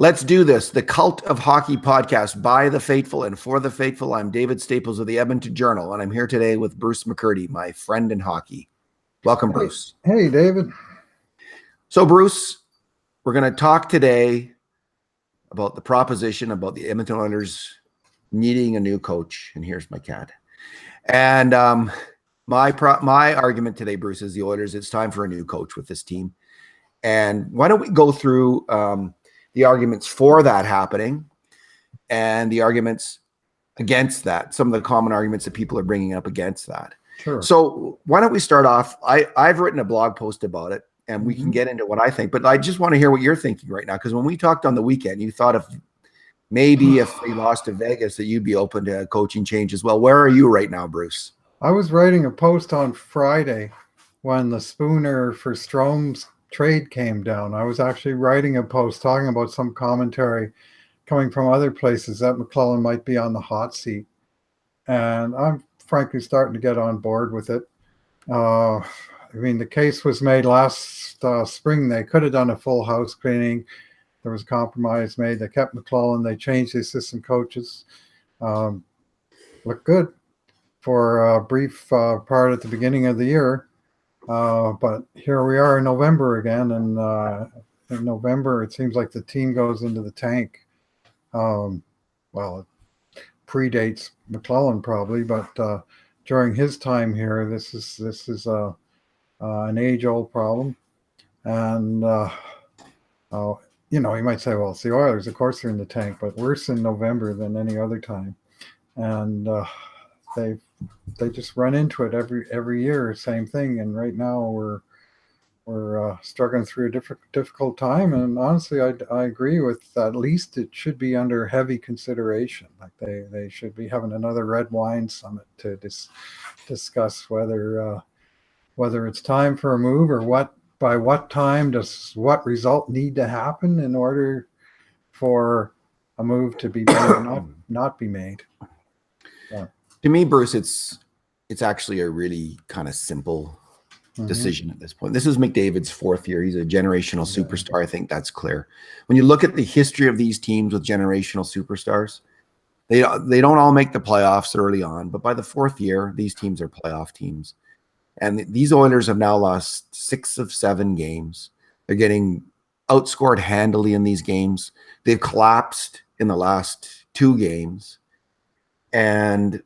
Let's do this. The Cult of Hockey podcast by the faithful and for the faithful. I'm David Staples of the Edmonton Journal, and I'm here today with Bruce McCurdy, my friend in hockey. Welcome, Bruce. Hey, David. So, Bruce, we're going to talk today about the proposition about the Edmonton Oilers needing a new coach. And here's my cat. And my argument today, Bruce, is the Oilers, it's time for a new coach with this team. And why don't we go through the arguments for that happening and the arguments against that, some of the common arguments that people are bringing up against that. Sure. So why don't we start off? I've written a blog post about it, and we can get into what I think, but I just want to hear what you're thinking right now. Because when we talked on the weekend, you thought maybe if we lost to Vegas that you'd be open to a coaching change as well. Where are you right now, Bruce? I was writing a post on Friday when the Spooner for Strome's trade came down. I was actually writing a post talking about some commentary coming from other places that McLellan might be on the hot seat. And I'm frankly starting to get on board with it. I mean, the case was made last spring. They could have done a full house cleaning. There was a compromise made. They kept McLellan. They changed the assistant coaches. Looked good for a brief part at the beginning of the year. But here we are in November again, and in November it seems like the team goes into the tank. Well, it predates McLellan probably, but during his time here, this is an age-old problem, and you might say, well, it's the Oilers, of course they're in the tank, but worse in November than any other time, and they just run into it every year, same thing. And right now we're struggling through a difficult time. And honestly, I agree with at least it should be under heavy consideration. Like they should be having another red wine summit to discuss whether it's time for a move or by what time does what result need to happen in order for a move to be made or not be made. Yeah. To me, Bruce, it's actually a really kind of simple decision at this point. This is McDavid's fourth year. He's a generational superstar. I think that's clear. When you look at the history of these teams with generational superstars, they don't all make the playoffs early on, but by the fourth year, these teams are playoff teams. And these Oilers have now lost 6 of 7 games. They're getting outscored handily in these games. They've collapsed in the last 2 games. And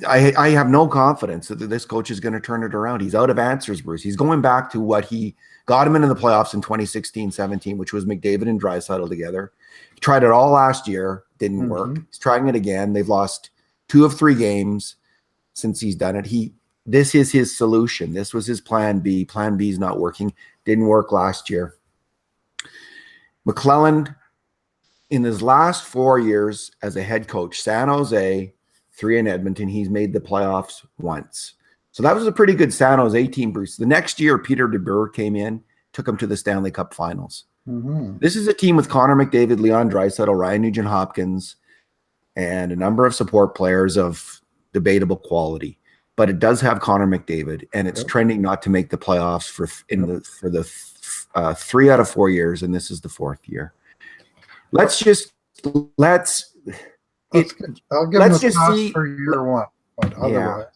I have no confidence that this coach is going to turn it around. He's out of answers, Bruce. He's going back to what he got him into the playoffs in 2016-17, which was McDavid and Draisaitl together. He tried it all last year. Didn't work. He's trying it again. They've lost 2 of 3 games since he's done it. This is his solution. This was his plan B. Plan B is not working. Didn't work last year. McLellan, in his last 4 years as a head coach, San Jose, 3 in Edmonton, he's made the playoffs once. So that was a pretty good San Jose team, Bruce. The next year, Peter DeBoer came in, took him to the Stanley Cup Finals. This is a team with Connor McDavid, Leon Draisaitl, Ryan Nugent-Hopkins, and a number of support players of debatable quality. But it does have Connor McDavid, and it's trending not to make the playoffs for the 3 out of 4 years, and this is the 4th year. Let's just see. For year one, but otherwise.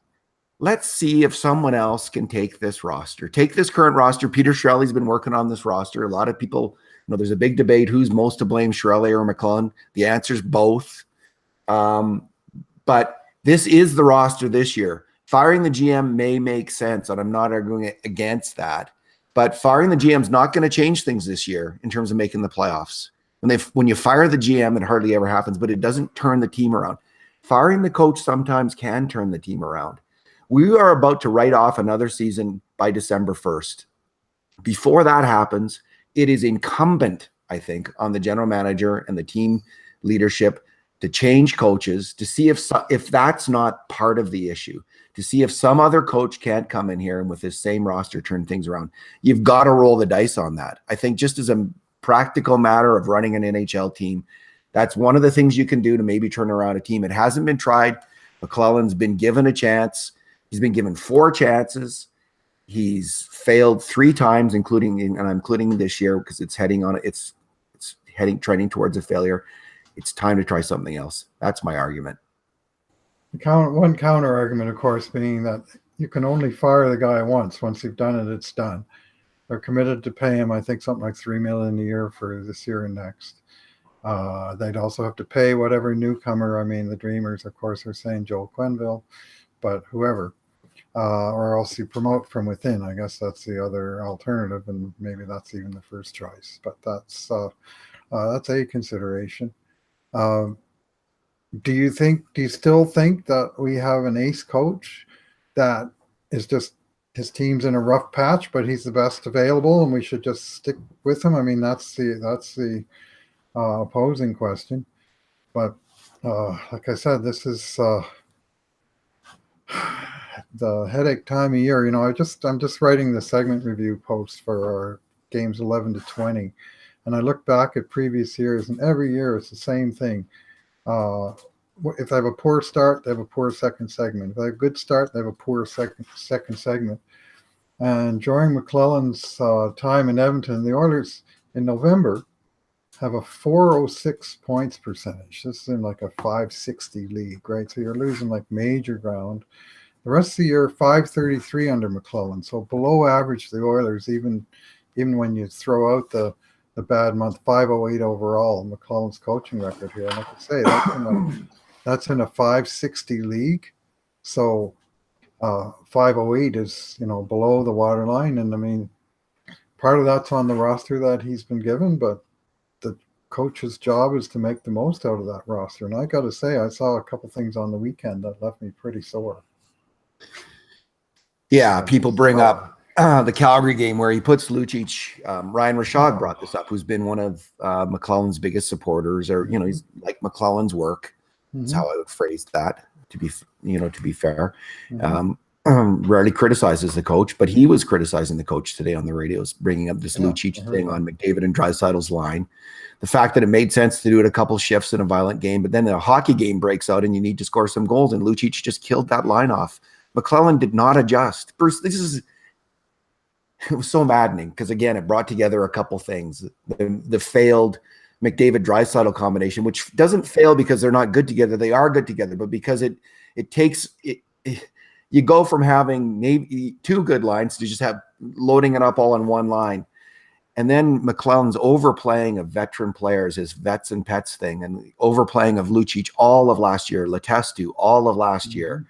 Let's see if someone else can take this roster. Take this current roster. Peter Chiarelli's been working on this roster. A lot of people, there's a big debate who's most to blame, Chiarelli or McLellan. The answer is both. But this is the roster this year. Firing the GM may make sense, and I'm not arguing against that. But firing the GM is not going to change things this year in terms of making the playoffs. When you fire the GM, it hardly ever happens, but it doesn't turn the team around. Firing the coach sometimes can turn the team around. We are about to write off another season by December 1st. Before that happens, it is incumbent, I think, on the general manager and the team leadership to change coaches, to see if that's not part of the issue, to see if some other coach can't come in here and with this same roster turn things around. You've got to roll the dice on that. I think just as a practical matter of running an NHL team, that's one of the things you can do to maybe turn around a team. It hasn't been tried. McLellan's been given a chance. He's been given 4 chances. He's failed 3 times, including this year because it's heading on. It's trending towards a failure. It's time to try something else. That's my argument. One counter argument, of course, being that you can only fire the guy once. Once you've done it, it's done. They're committed to pay him, I think, something like $3 million a year for this year and next. They'd also have to pay whatever newcomer. I mean, the Dreamers, of course, are saying Joel Quenneville, but whoever, or else you promote from within. I guess that's the other alternative, and maybe that's even the first choice. But that's a consideration. Do you still think that we have an ace coach that is just his team's in a rough patch, but he's the best available and we should just stick with him? I mean, that's the opposing question. But like I said, this is the headache time of year. I'm just writing the segment review post for our games 11 to 20. And I look back at previous years, and every year it's the same thing. If they have a poor start, they have a poor second segment. If they have a good start, they have a poor second segment. And during McClellan's time in Edmonton, the Oilers in November have a 406 points percentage. This is in like a 560 league, right? So you're losing like major ground. The rest of the year, 533 under McClellan. So below average, the Oilers, even when you throw out the bad month, 508 overall in McClellan's coaching record here. And like I say, that's in a 560 league. So 508 is, below the waterline. And I mean, part of that's on the roster that he's been given, but the coach's job is to make the most out of that roster. And I got to say, I saw a couple things on the weekend that left me pretty sore. Yeah, people bring up the Calgary game where he puts Lucic. Ryan Rashad brought this up, who's been one of McClellan's biggest supporters, or he's like McClellan's work. That's how I would phrase that. To be fair, rarely criticizes the coach, but he was criticizing the coach today on the radios, bringing up this Lucic thing on McDavid and Draisaitl's line. The fact that it made sense to do it a couple shifts in a violent game, but then the hockey game breaks out and you need to score some goals, and Lucic just killed that line off. McClellan did not adjust. Bruce, it was so maddening because, again, it brought together a couple things. The failed McDavid-Draisaitl combination, which doesn't fail because they're not good together. They are good together, but because it takes it, you go from having maybe two good lines to just have loading it up all on one line. And then McClellan's overplaying of veteran players, his vets and pets thing, and overplaying of Lucic all of last year, Letestu all of last year.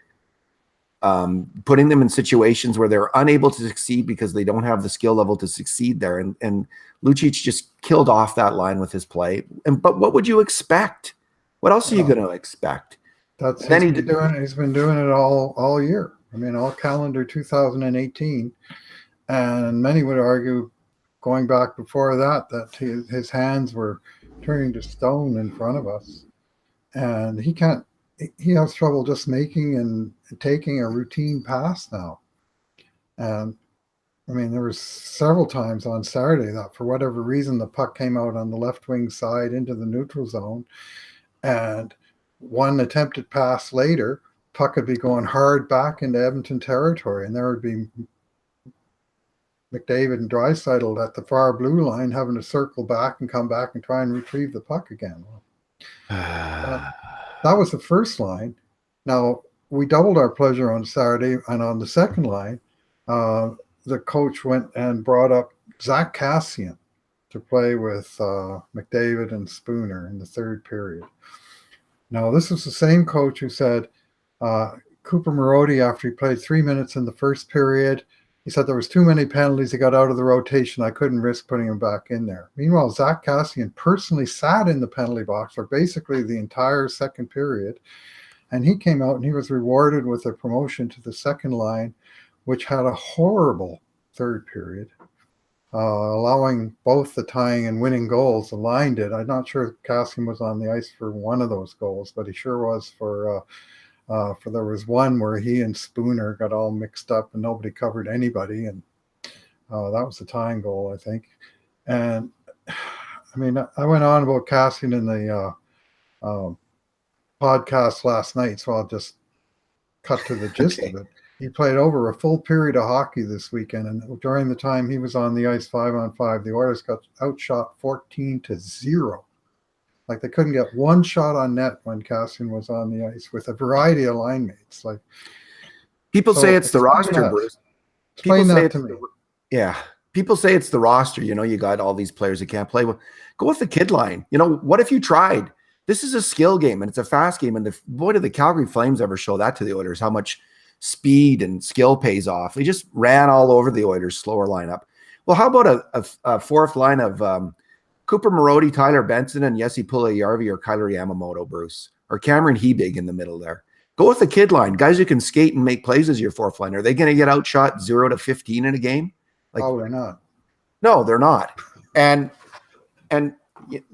Putting them in situations where they're unable to succeed because they don't have the skill level to succeed there. And Lucic just killed off that line with his play. But what would you expect? What else are you going to expect? He's been doing it all year. I mean, all calendar 2018. And many would argue, going back before that his hands were turning to stone in front of us. And he has trouble just making and taking a routine pass now. And I mean, there was several times on Saturday that for whatever reason, the puck came out on the left wing side into the neutral zone. And one attempted pass later, puck would be going hard back into Edmonton territory. And there would be McDavid and Draisaitl at the far blue line having to circle back and come back and try and retrieve the puck again. That was the first line. Now, we doubled our pleasure on Saturday, and on the second line, the coach went and brought up Zack Kassian to play with McDavid and Spooner in the third period. Now, this is the same coach who said Cooper Marody, after he played 3 minutes in the first period, he said there was too many penalties. He got out of the rotation. I couldn't risk putting him back in there. Meanwhile, Zack Kassian personally sat in the penalty box for basically the entire second period. And he came out and he was rewarded with a promotion to the second line, which had a horrible third period, allowing both the tying and winning goals. The line did. I'm not sure if Kassian was on the ice for one of those goals, but he sure was for there was one where he and Spooner got all mixed up and nobody covered anybody. And that was the tying goal, I think. And I mean, I went on about Kassian in the podcast last night, so I'll just cut to the gist of it. He played over a full period of hockey this weekend, and during the time he was on the ice 5-on-5, the Oilers got outshot 14-0. Like they couldn't get one shot on net when Kassian was on the ice with a variety of line mates. Like people say it's the roster, that. Bruce. Explain that to me. Yeah. People say it's the roster. You got all these players that can't play. Well, go with the kid line. What if you tried? This is a skill game and it's a fast game. And boy, did the Calgary Flames ever show that to the Oilers, how much speed and skill pays off. They just ran all over the Oilers' slower lineup. Well, how about a fourth line of Cooper Marody, Tyler Benson, and Jesse Puljujärvi or Kyler Yamamoto, Bruce, or Cameron Hebig in the middle there? Go with the kid line. Guys who can skate and make plays as your fourth line. Are they going to get outshot 0-15 in a game? They're not. No, they're not. And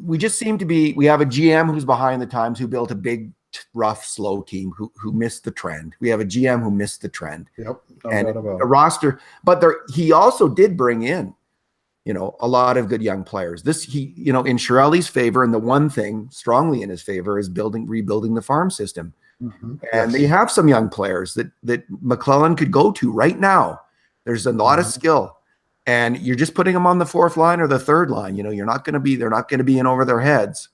we just seem to be, we have a GM who's behind the times, who built a big, rough, slow team who missed the trend. We have a GM who missed the trend. Yep. And a roster, but he also did bring in, a lot of good young players. In Chiarelli's favor, and the one thing strongly in his favor is rebuilding the farm system. Mm-hmm. And they have some young players that McClellan could go to right now. There's a lot of skill. And you're just putting them on the fourth line or the third line. They're not going to be in over their heads.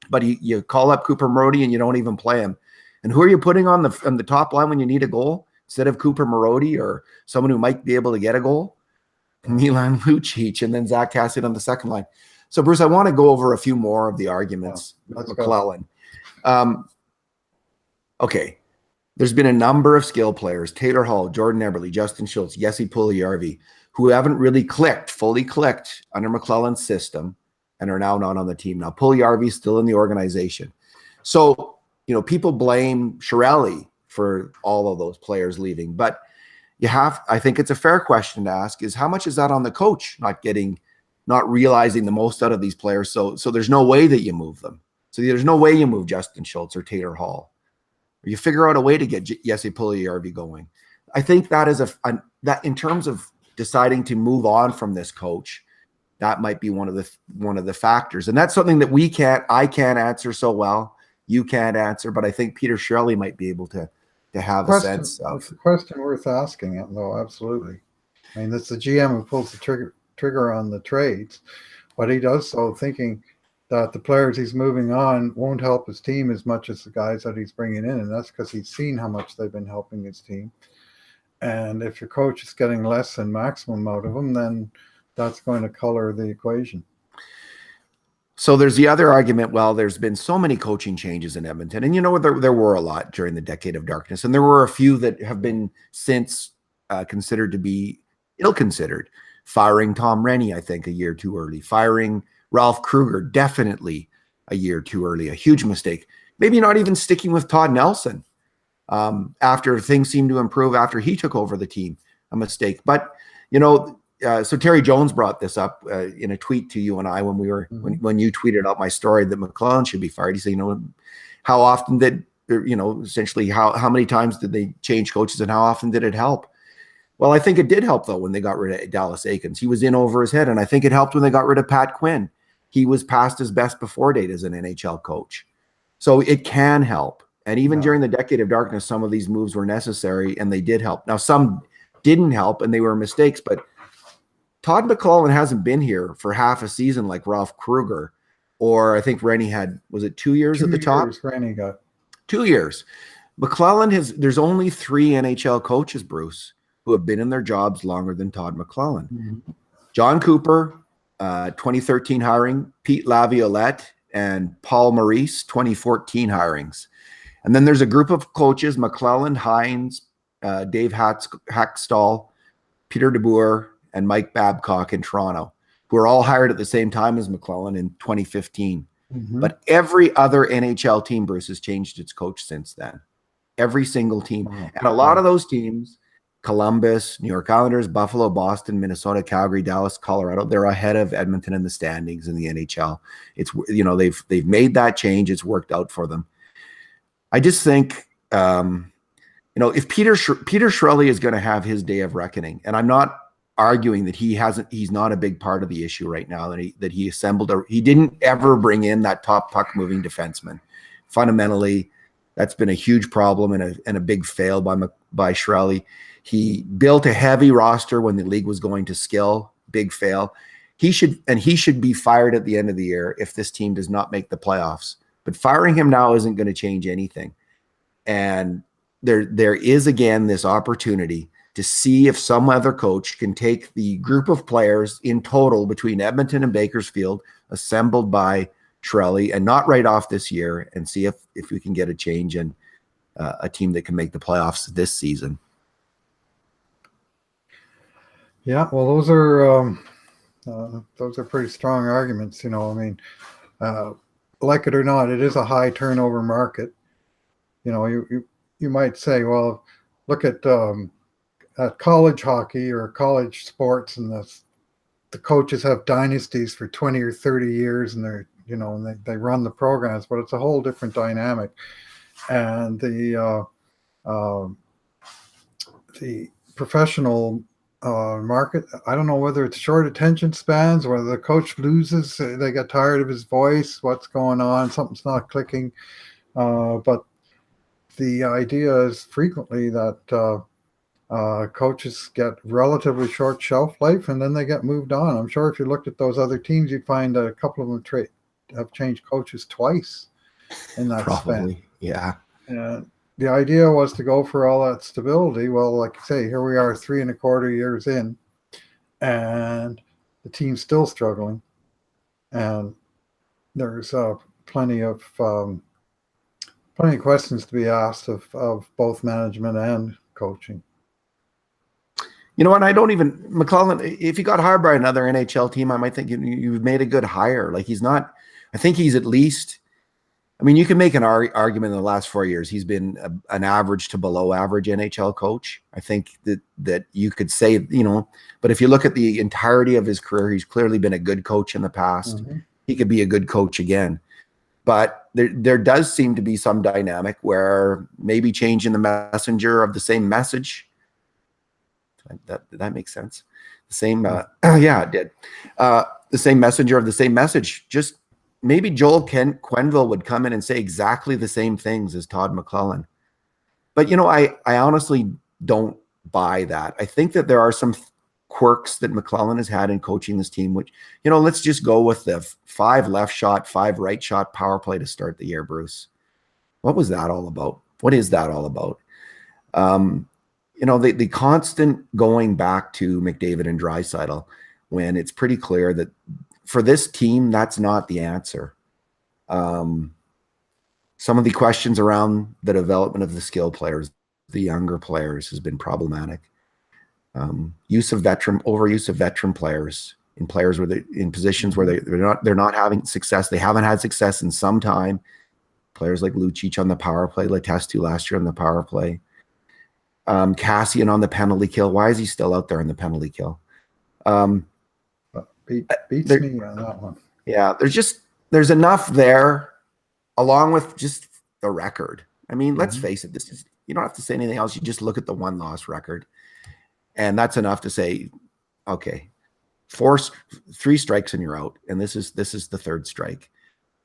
But you call up Cooper Marody and you don't even play him. And who are you putting on the top line when you need a goal instead of Cooper Marody or someone who might be able to get a goal? Milan Lucic and then Zack Kassian on the second line. So, Bruce, I want to go over a few more of the arguments with McClellan. Okay. There's been a number of skill players, Taylor Hall, Jordan Eberle, Justin Schultz, Jesse Puljujärvi, who haven't really fully clicked under McClellan's system and are now not on the team. Now, Puljujärvi is still in the organization. So, people blame Chiarelli for all of those players leaving. But I think it's a fair question to ask is how much is that on the coach not realizing the most out of these players? So there's no way that you move them. So there's no way you move Justin Schultz or Taylor Hall. Or you figure out a way to get Jesse Puljujärvi going. I think that is that in terms of deciding to move on from this coach, that might be one of the factors. And that's something that I can't answer so well. You can't answer, but I think Peter Chiarelli might be able to have a sense of. It's a question worth asking, though, absolutely. I mean, it's the GM who pulls the trigger on the trades, but he does so thinking that the players he's moving on won't help his team as much as the guys that he's bringing in, and that's because he's seen how much they've been helping his team. And if your coach is getting less than maximum out of them, then that's going to color the equation. So there's the other argument. Well, there's been so many coaching changes in Edmonton, and there were a lot during the decade of darkness, and there were a few that have been since considered to be ill-considered. Firing Tom Rennie, I think, a year too early. Firing Ralph Kruger, definitely a year too early. A huge mistake. Maybe not even sticking with Todd Nelson after things seemed to improve after he took over the team. A mistake. But, so Terry Jones brought this up in a tweet to you and I when when you tweeted out my story that McClellan should be fired. He said, how often did, essentially how many times did they change coaches and how often did it help? Well, I think it did help, though, when they got rid of Dallas Aikens. He was in over his head, and I think it helped when they got rid of Pat Quinn. He was past his best before date as an NHL coach. So it can help. And even during the decade of darkness, some of these moves were necessary, and they did help. Now, some didn't help, and they were mistakes, but Todd McClellan hasn't been here for half a season like Ralph Kruger, or I think Rennie was it 2 years at the top? 2 years Rennie got. 2 years. McClellan there's only 3 NHL coaches, Bruce, who have been in their jobs longer than Todd McClellan. Mm-hmm. John Cooper, 2013 hiring, Pete Laviolette, and Paul Maurice, 2014 hirings. And then there's a group of coaches, McClellan, Hines, Dave Hackstall, Peter DeBoer, and Mike Babcock in Toronto, who are all hired at the same time as McClellan in 2015. Mm-hmm. But every other NHL team, Bruce, has changed its coach since then. Every single team. Oh, and a lot of those teams, Columbus, New York Islanders, Buffalo, Boston, Minnesota, Calgary, Dallas, Colorado, they're ahead of Edmonton in the standings in the NHL. It's, they've made that change. It's worked out for them. I just think, if Peter Chiarelli is going to have his day of reckoning, and I'm not arguing that he's not a big part of the issue right now, that he assembled he didn't ever bring in that top puck moving defenseman. Fundamentally, that's been a huge problem and a big fail by Chiarelli. He built a heavy roster when the league was going to skill, big fail. he should be fired at the end of the year if this team does not make the playoffs. But firing him now isn't going to change anything. And there is again this opportunity to see if some other coach can take the group of players in total between Edmonton and Bakersfield assembled by Chiarelli and not write off this year, and see if we can get a change in a team that can make the playoffs this season. Yeah, well, those are pretty strong arguments. I mean, like it or not, it is a high turnover market. You might say, well, look at college hockey or college sports, and the coaches have dynasties for 20 or 30 years, and they run the programs, but it's a whole different dynamic. And the professional market, I don't know whether it's short attention spans, whether the coach loses, they get tired of his voice, what's going on, something's not clicking. But the idea is frequently that coaches get relatively short shelf life and then they get moved on. I'm sure if you looked at those other teams, you'd find a couple of them have changed coaches twice in that Probably, span. yeah. And the idea was to go for all that stability. Well, like you say, here we are 3.25 years in, and the team's still struggling. And there's plenty of questions to be asked of both management and coaching. And I don't even, McLellan, if he got hired by another NHL team, I might think you've made a good hire. Like, he's not, I think he's at least, I mean, you can make an argument in the last 4 years, he's been an average to below average NHL coach. I think that you could say, but if you look at the entirety of his career, he's clearly been a good coach in the past. Mm-hmm. He could be a good coach again. But there does seem to be some dynamic where maybe changing the messenger of the same message. That makes sense. The same, yeah, it did. The same messenger of the same message. Just maybe Joel Quenneville would come in and say exactly the same things as Todd McLellan. But, I honestly don't buy that. I think that there are some quirks that McLellan has had in coaching this team, which, let's just go with the 5 left shot, 5 right shot power play to start the year, Bruce. What was that all about? What is that all about? The constant going back to McDavid and Draisaitl when it's pretty clear that for this team, that's not the answer. Some of the questions around the development of the skill players, the younger players, has been problematic. Overuse of veteran players in positions where they're not having success. They haven't had success in some time. Players like Lucic on the power play, Letestu last year on the power play. Kassian on the penalty kill. Why is he still out there on the penalty kill? Beats me on that one. Yeah, there's enough there, along with just the record. I mean, let's face it. You don't have to say anything else. You just look at the 1-loss record, and that's enough to say, okay, 3 strikes and you're out. And this is the 3rd strike,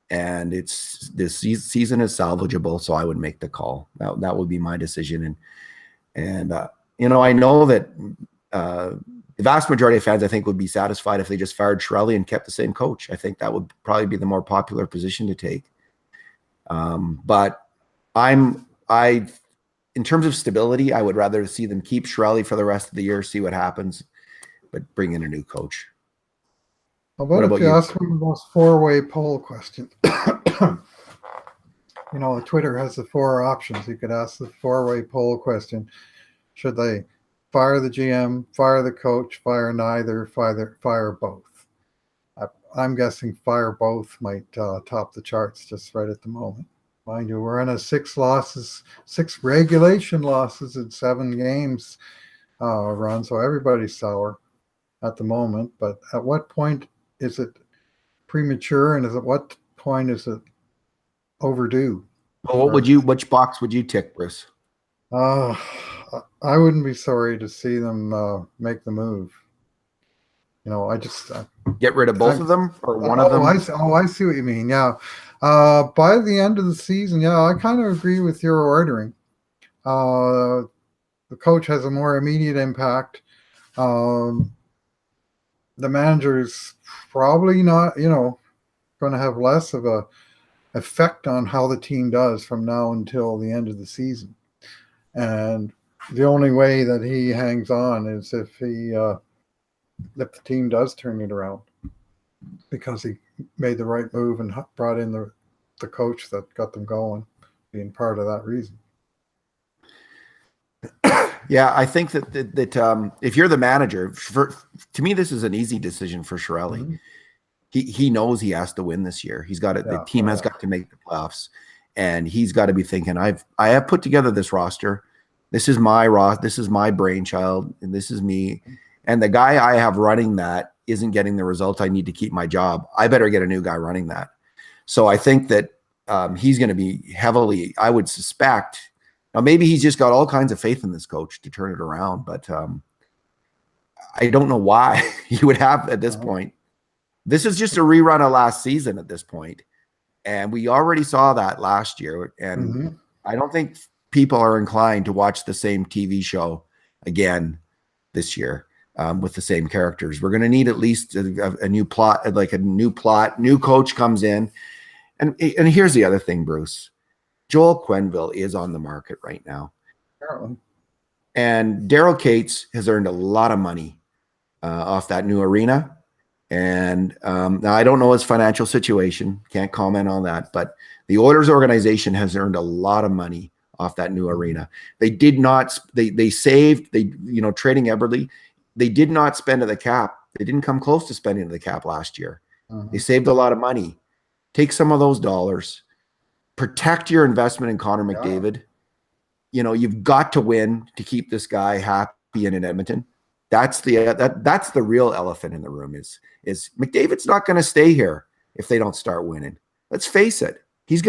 and this season is salvageable. So I would make the call. That would be my decision. And I know that the vast majority of fans, I think, would be satisfied if they just fired Chiarelli and kept the same coach. I think that would probably be the more popular position to take. But in terms of stability, I would rather see them keep Chiarelli for the rest of the year, see what happens, but bring in a new coach. What about if you ask one of those four-way poll questions? Twitter has the 4 options. You could ask the 4-way poll question. Should they fire the GM, fire the coach, fire neither, fire both? I'm guessing fire both might top the charts just right at the moment. Mind you, we're in a 6 regulation losses in 7 games run, so everybody's sour at the moment. But at what point is it premature, and at what point is it overdue? Well, which box would you tick, Bruce? I wouldn't be sorry to see them make the move. I just get rid of both of them or one of them. I see what you mean. Yeah. By the end of the season, yeah, I kind of agree with your ordering. The coach has a more immediate impact. the manager's probably not, going to have less of a effect on how the team does from now until the end of the season. And the only way that he hangs on is if the team does turn it around, because he made the right move and brought in the coach that got them going, being part of that reason. Yeah, I think that if you're the manager, to me, this is an easy decision for Chiarelli. Mm-hmm. He knows he has to win this year. He's got it. Yeah, the team has got to make the playoffs, and he's got to be thinking, I have put together this roster. This is my brainchild, and this is me. And the guy I have running that isn't getting the results I need to keep my job. I better get a new guy running that. So I think that he's going to be heavily, I would suspect. Now, maybe he's just got all kinds of faith in this coach to turn it around, but I don't know why he would have at this point. This is just a rerun of last season at this point, and we already saw that last year, and I don't think people are inclined to watch the same TV show again this year with the same characters. We're going to need at least a new plot, like a new plot. New coach comes in, and here's the other thing, Bruce. Joel Quenneville is on the market right now. Apparently. And Daryl Cates has earned a lot of money off that new arena. And now I don't know his financial situation. Can't comment on that. But the Oilers organization has earned a lot of money off that new arena. They did not, they saved, trading Eberle. They did not spend to the cap. They didn't come close to spending to the cap last year. They saved a lot of money. Take some of those dollars. Protect your investment in Connor McDavid. You've got to win to keep this guy happy and in Edmonton. That's the real elephant in the room is McDavid's not going to stay here if they don't start winning. Let's face it. He's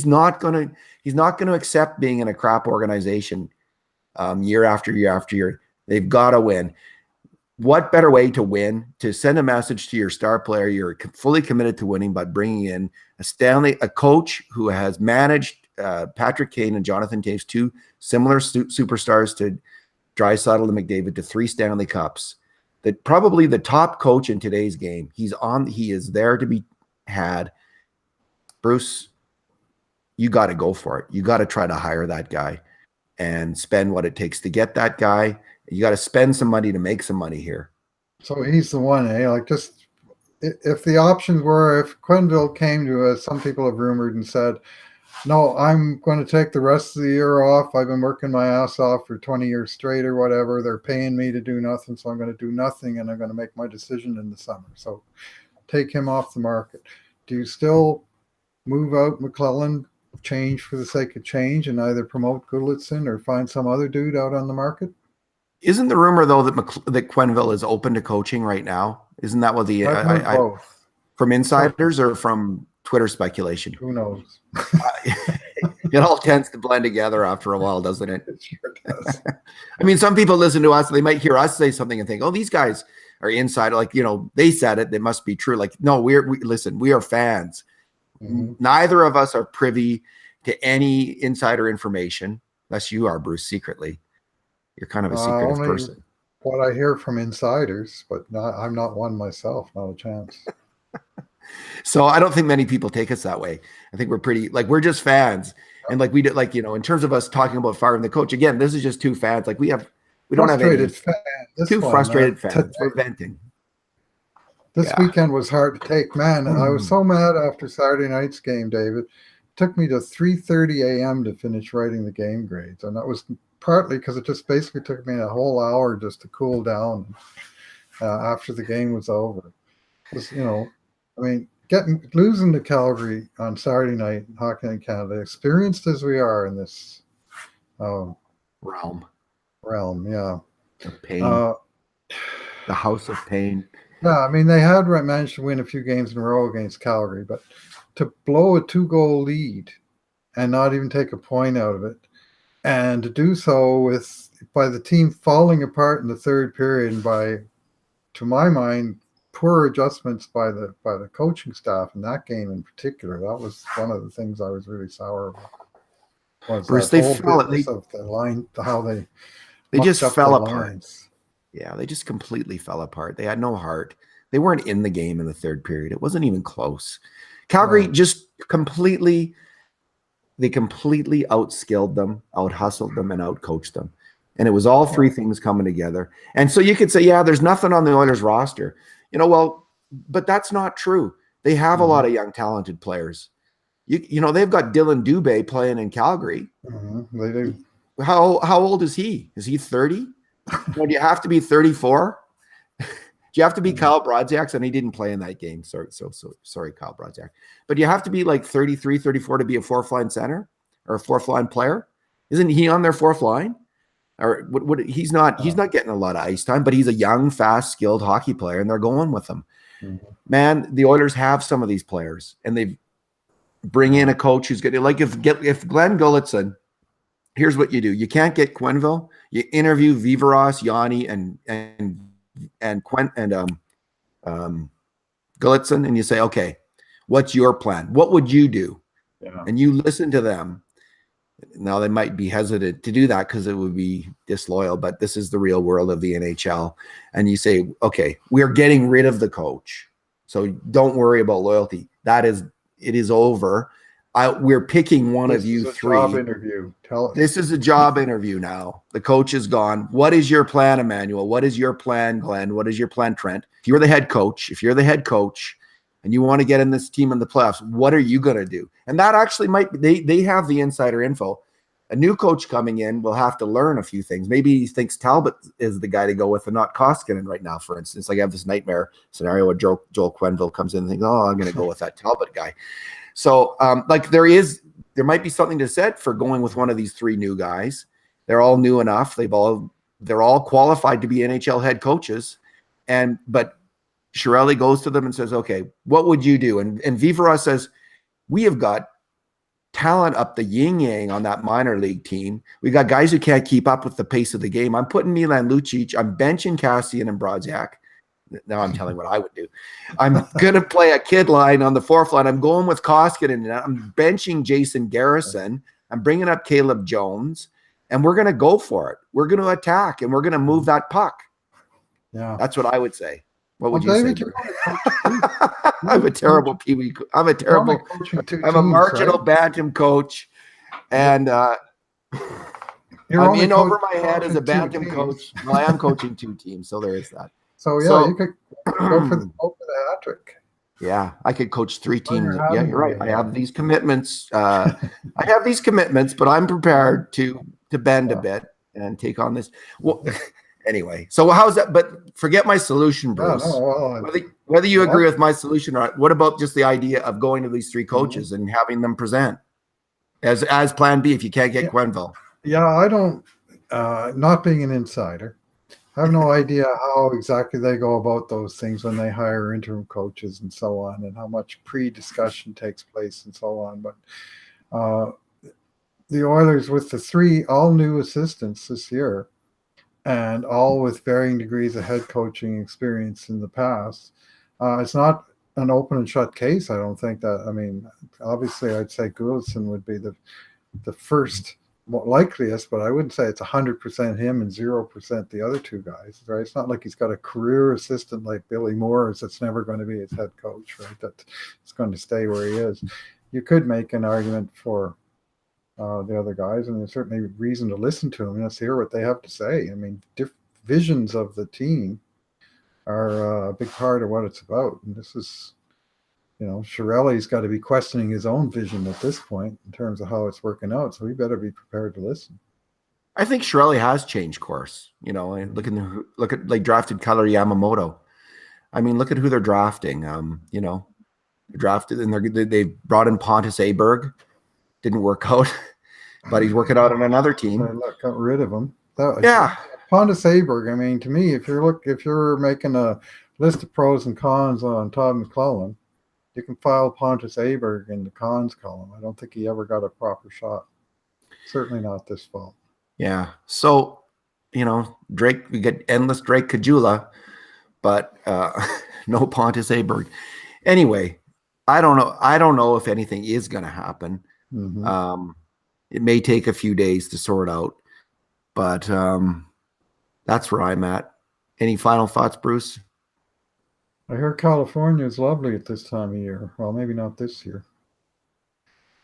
not going to accept being in a crap organization year after year after year. They've got to win. What better way to win? To send a message to your star player, you're fully committed to winning, but bringing in a coach who has managed Patrick Kane and Jonathan Toews, two similar superstars to Draisaitl and McDavid, to 3 Stanley Cups. That probably the top coach in today's game. He is there to be had. Bruce, you got to go for it. You got to try to hire that guy and spend what it takes to get that guy. You got to spend some money to make some money here. So he's the one, Like, just if the options were, if Quenneville came to us, some people have rumored and said, no, I'm going to take the rest of the year off. I've been working my ass off for 20 years straight or whatever. They're paying me to do nothing, so I'm going to do nothing, and I'm going to make my decision in the summer. So take him off the market. Do you still move out McClellan, change for the sake of change, and either promote Goodletson or find some other dude out on the market? Isn't the rumor, though, that Quenneville is open to coaching right now? Isn't that what both. From insiders or from Twitter speculation? Who knows? It all tends to blend together after a while, doesn't it? It sure does. I mean, some people listen to us, they might hear us say something and think, oh, these guys are insider. Like, they said it, they must be true. Like, no, listen, we are fans. Neither of us are privy to any insider information, unless you are, Bruce, secretly. You're kind of a secretive person. What I hear from insiders, but I'm not one myself, not a chance. So I don't think many people take us that way. I think we're pretty, we're just fans. And in terms of us talking about firing the coach, again, this is just two fans. We don't have any two frustrated fans. We're venting. This weekend was hard to take, man. I was so mad after Saturday night's game, David. It took me to 3:30 a.m. to finish writing the game grades. And that was partly because it just basically took me a whole hour just to cool down after the game was over. Just, losing to Calgary on Saturday night in Hockey Night Canada, experienced as we are in this realm, yeah. The pain. The house of pain. Yeah, they had managed to win a few games in a row against Calgary, but to blow a 2-goal lead and not even take a point out of it, and to do so by the team falling apart in the third period, and by, to my mind, poor adjustments by the coaching staff in that game in particular. That was one of the things I was really sour about. Bruce, they fell of the line, how they just fell apart. Yeah, they just completely fell apart. They had no heart. They weren't in the game in the third period. It wasn't even close. Calgary just completely outskilled them, out-hustled them, and out-coached them. And it was all three things coming together. And so you could say, yeah, there's nothing on the Oilers roster. But that's not true. They have a lot of young, talented players. They've got Dylan Dubé playing in Calgary. They do. How old is he? Is he 30? Do you have to be 34? Do you have to be Kyle Brodziak? And he didn't play in that game. Sorry, Kyle Brodziak. But you have to be like 33, 34 to be a fourth line center or a fourth line player. Isn't he on their fourth line? Or he's not getting a lot of ice time, but he's a young, fast, skilled hockey player, and they're going with him. Man, the Oilers have some of these players, and they bring in a coach who's good. Like if Glenn Gulletson, here's what you do: you can't get Quenneville, you interview Viveros, Yanni, and Gulletson, and you say, okay, what's your plan? What would you do? Yeah. And you listen to them. Now they might be hesitant to do that because it would be disloyal, but this is the real world of the NHL. And you say, okay, we're getting rid of the coach, so don't worry about loyalty. It is over. We're picking one of you three. Job interview. Tell us. This is a job interview now. The coach is gone. What is your plan, Emmanuel? What is your plan, Glenn? What is your plan, Trent? If you're the head coach, and you want to get in this team in the playoffs, what are you going to do? And that actually might be, they have the insider info. A new coach coming in will have to learn a few things. Maybe he thinks Talbot is the guy to go with and not Koskinen right now, for instance. Like I have this nightmare scenario where Joel Quenneville comes in and thinks, oh, I'm going to go with that Talbot guy. So there might be something to said for going with one of these three new guys. They're all new enough. They're all qualified to be NHL head coaches. But Chiarelli goes to them and says, okay, what would you do? And Viveros says, we have got talent up the yin-yang on that minor league team. We got guys who can't keep up with the pace of the game. I'm putting Milan Lucic. I'm benching Kassian and Brodziak. Now I'm telling what I would do. I'm going to play a kid line on the fourth line. I'm going with Koskinen, and I'm benching Jason Garrison. I'm bringing up Caleb Jones, and we're going to go for it. We're going to attack, and we're going to move that puck. Yeah, that's what I would say. What would you say? I'm a terrible peewee. I'm a marginal bantam coach, and I'm in over my head as a bantam coach. Well, I am coaching two teams, so there is that. So yeah, you could go for the hat trick. Yeah, I could coach three teams. Yeah, you're right. I have these commitments. But I'm prepared to bend a bit and take on this. Well. Anyway, so how's that? But forget my solution, Bruce. Whether you agree with my solution or not, what about just the idea of going to these three coaches and having them present as plan B if you can't get Quenneville? Yeah, I don't, not being an insider, I have no idea how exactly they go about those things when they hire interim coaches and so on, and how much pre-discussion takes place and so on. But the Oilers with the three all new assistants this year, and all with varying degrees of head coaching experience in the past. It's not an open and shut case, I don't think that. I mean, obviously, I'd say Gulletson would be the first likeliest, but I wouldn't say it's 100% him and 0% the other two guys, right? It's not like he's got a career assistant like Billy Morris that's never going to be his head coach, right? That's going to stay where he is. You could make an argument for the other guys, and there's certainly reason to listen to them. Let's hear what they have to say. I mean, visions of the team are a big part of what it's about. And this is, Chiarelli's got to be questioning his own vision at this point in terms of how it's working out. So he better be prepared to listen. I think Chiarelli has changed course. And look at like drafted Kailer Yamamoto. I mean, look at who they're drafting. They drafted and they brought in Pontus Aberg. Didn't work out, but he's working out on another team. Got rid of him. Pontus Aberg. I mean, to me, if you're making a list of pros and cons on Todd McClellan, you can file Pontus Aberg in the cons column. I don't think he ever got a proper shot. Certainly not this fall. Yeah. So, Drake, we get endless Drake Kajula, but no Pontus Aberg. Anyway, I don't know. I don't know if anything is going to happen. Mm-hmm. It may take a few days to sort out, but that's where I'm at. Any final thoughts, Bruce? I hear California is lovely at this time of year. Well, maybe not this year.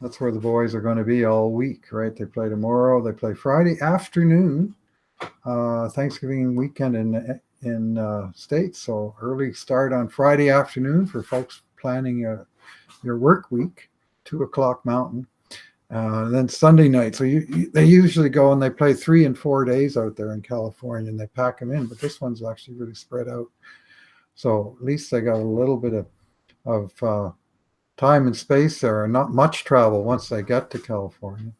That's where the boys are going to be all week, right? They play tomorrow. They play Friday afternoon, Thanksgiving weekend in States. So early start on Friday afternoon for folks planning your work week, 2 o'clock Mountain. Then Sunday night. So they usually go and they play 3 and 4 days out there in California, and they pack them in. But this one's actually really spread out. So at least they got a little bit of time and space there, and not much travel once they get to California.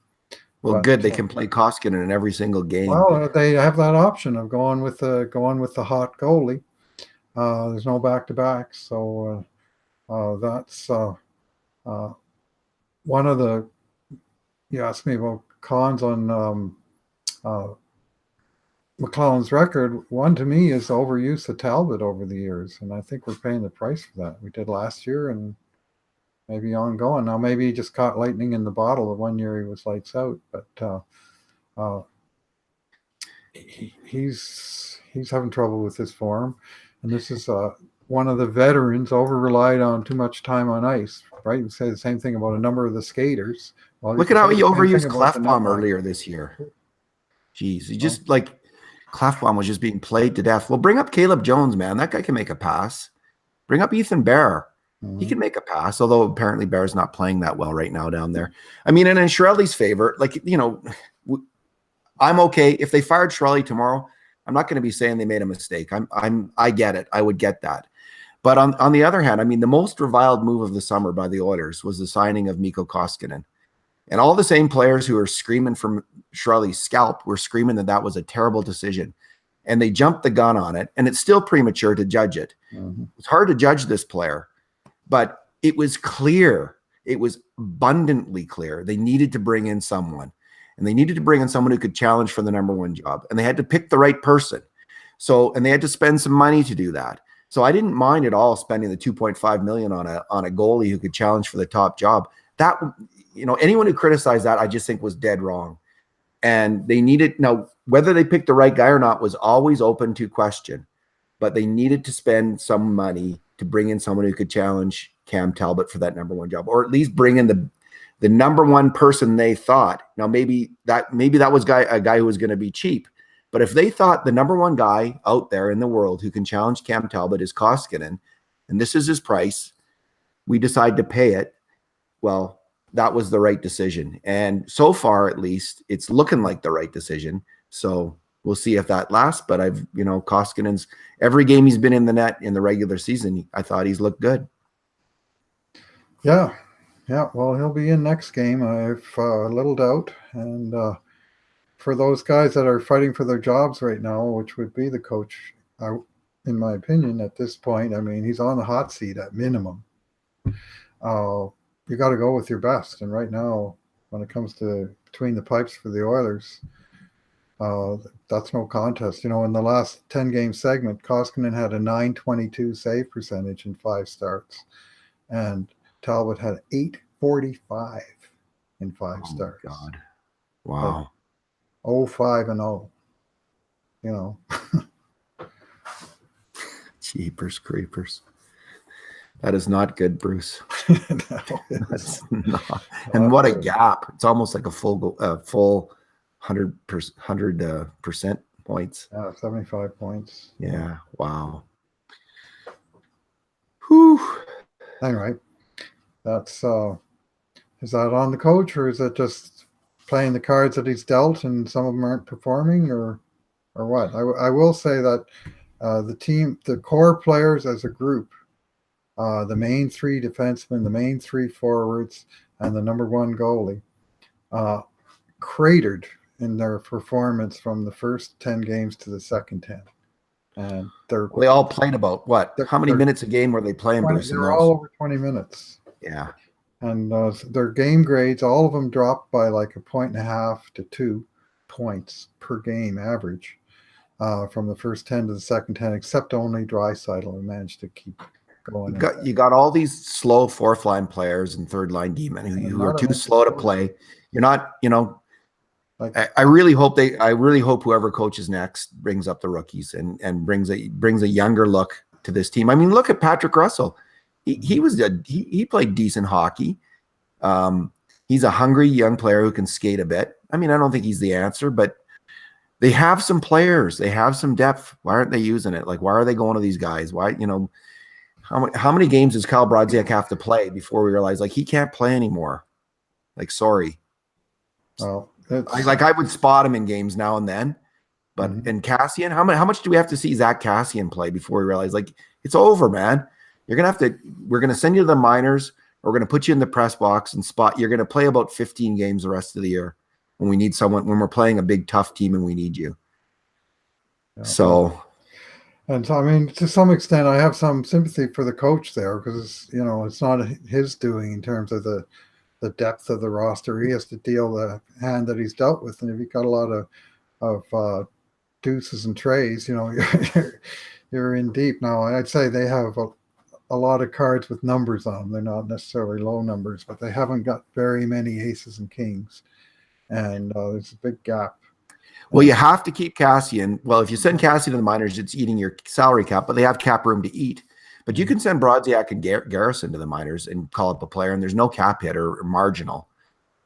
Well, good. They can play Koskinen in every single game. Well, they have that option of going with the hot goalie. There's no back-to-back, so that's one of the. You asked me about cons on McLellan's record. One to me is the overuse of Talbot over the years, and I think we're paying the price for that. We did last year, and maybe ongoing. Now, maybe he just caught lightning in the bottle. The 1 year he was lights out, but he's having trouble with his form, and this is one of the veterans over-relied on too much time on ice, right? We say the same thing about a number of the skaters. Well, look at how he overused Clefbaum earlier this year. Jeez, he just Clefbaum was just being played to death. Well, bring up Caleb Jones, man. That guy can make a pass. Bring up Ethan Bear. Mm-hmm. He can make a pass, although apparently Bear's not playing that well right now down there. I mean, and in Chiarelli's favor, I'm okay if they fired Chiarelli tomorrow. I'm not going to be saying they made a mistake. I get it. I wowould get that. But on the other hand, I mean, the most reviled move of the summer by the Oilers was the signing of Mikko Koskinen. And all the same players who were screaming from Chiarelli's scalp were screaming that was a terrible decision. And they jumped the gun on it, and it's still premature to judge it. Mm-hmm. It's hard to judge this player, but it was clear. It was abundantly clear. They needed to bring in someone, and they needed to bring in someone who could challenge for the number one job. And they had to pick the right person. And they had to spend some money to do that. So I didn't mind at all spending the $2.5 million on a goalie who could challenge for the top job. That, anyone who criticized that, I just think was dead wrong. And they needed, now, whether they picked the right guy or not was always open to question, but they needed to spend some money to bring in someone who could challenge Cam Talbot for that number one job, or at least bring in the number one person they thought. Now, maybe that was a guy who was going to be cheap, but if they thought the number one guy out there in the world who can challenge Cam Talbot is Koskinen, and this is his price, we decide to pay it. Well, that was the right decision. And so far, at least, it's looking like the right decision. So we'll see if that lasts. But Koskinen's every game he's been in the net in the regular season, I thought he's looked good. Yeah. Well, he'll be in next game. I have little doubt. And for those guys that are fighting for their jobs right now, which would be the coach, in my opinion, at this point, I mean, he's on the hot seat at minimum. You got to go with your best. And right now, when it comes to between the pipes for the Oilers, that's no contest. In the last 10-game segment, Koskinen had a .922 save percentage in 5 starts, and Talbot had .845 in 5 starts. God. Wow. 0-5-0. Jeepers creepers. That is not good, Bruce. That's not. And what a gap! It's almost like a full 100% points. 75 points. Yeah. Wow. Whew. Anyway, that's is that on the coach, or is it just playing the cards that he's dealt, and some of them aren't performing, or what? I will say that the team, the core players as a group. The main 3 defensemen, the main 3 forwards, and the number 1 goalie cratered in their performance from the first 10 games to the second 10. And they all played about what? How many minutes a game were they playing? They're all over 20 minutes. Yeah. And their game grades, all of them dropped by like 1.5 to 2 points per game average from the first 10 to the second 10, except only Draisaitl, who managed to keep going. You got all these slow fourth line players and third line D men who are too slow to play. You're not, I really hope whoever coaches next brings up the rookies and brings a younger look to this team. I mean, look at Patrick Russell. He played decent hockey. He's a hungry young player who can skate a bit. I mean, I don't think he's the answer, but they have some players. They have some depth. Why aren't they using it? Like, why are they going to these guys? Why, how many games does Kyle Brodziak have to play before we realize, like, he can't play anymore? Like, sorry. Well, I would spot him in games now and then. But and Kassian, how much do we have to see Zack Kassian play before we realize, like, it's over, man? We're going to send you to the minors. We're going to put you in the press box and spot. You're going to play about 15 games the rest of the year when we need someone, when we're playing a big, tough team and we need you. Yeah. So. And so, I mean, to some extent, I have some sympathy for the coach there because, it's not his doing in terms of the depth of the roster. He has to deal the hand that he's dealt with. And if you've got a lot of deuces and trays, you're in deep. Now, I'd say they have a lot of cards with numbers on them. They're not necessarily low numbers, but they haven't got very many aces and kings. And there's a big gap. Well, you have to keep Kassian. Well, if you send Kassian to the minors, it's eating your salary cap, but they have cap room to eat. But you can send Brodziak and Garrison to the minors and call up a player, and there's no cap hit or marginal.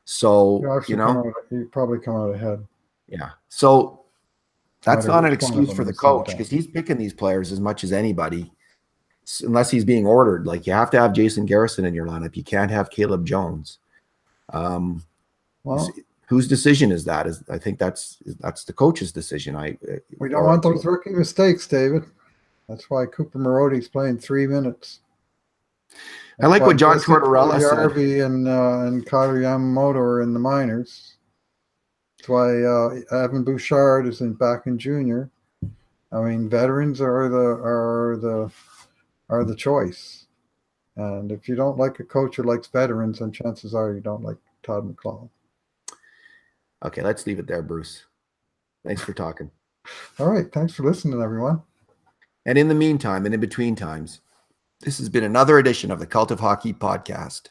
So, you probably come out ahead. Yeah. So that's not an excuse for the coach because he's picking these players as much as anybody, unless he's being ordered. Like, you have to have Jason Garrison in your lineup. You can't have Caleb Jones. Well, whose decision is that? I think that's the coach's decision. We don't want those rookie mistakes, David. That's why Cooper Marodi's playing 3 minutes. I like what John Tortorella said. Harvey and Kyler Yamamoto are in the minors. That's why Evan Bouchard is back in junior. I mean, veterans are the choice. And if you don't like a coach who likes veterans, then chances are you don't like Todd McLellan. Okay, let's leave it there, Bruce. Thanks for talking. All right, thanks for listening, everyone. And in the meantime, and in between times, this has been another edition of the Cult of Hockey podcast.